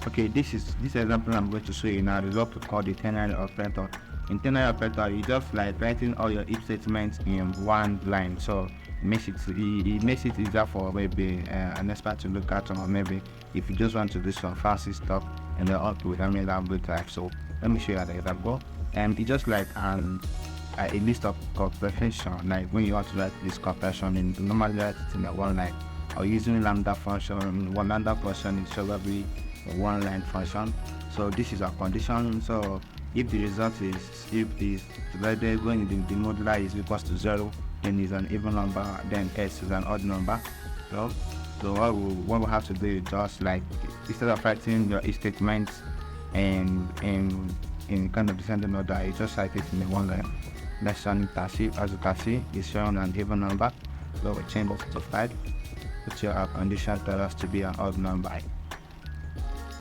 Okay, this example I'm going to show you now is what we call the ternary operator. In ternary operator, you just like writing all your if statements in one line, so it makes it easier for maybe an expert to look at, or maybe if you just want to do some fancy stuff and then up with any language type. So let me show you an example. And it's just like a list of comprehension. Like when you want to write this comprehension, and normally write it in a one line, or using lambda function. One lambda function is probably a one line function. So this is a condition. So if the result is, if this divided when the modular is equals to 0, then is an even number, then s is an odd number. So what we have to do is just like, instead of writing your if statements in kind of descending order, you just write it in the one line. Let's run it as you can see, it's showing an even number. So we change it to 5. Put your condition tell us to be an odd number.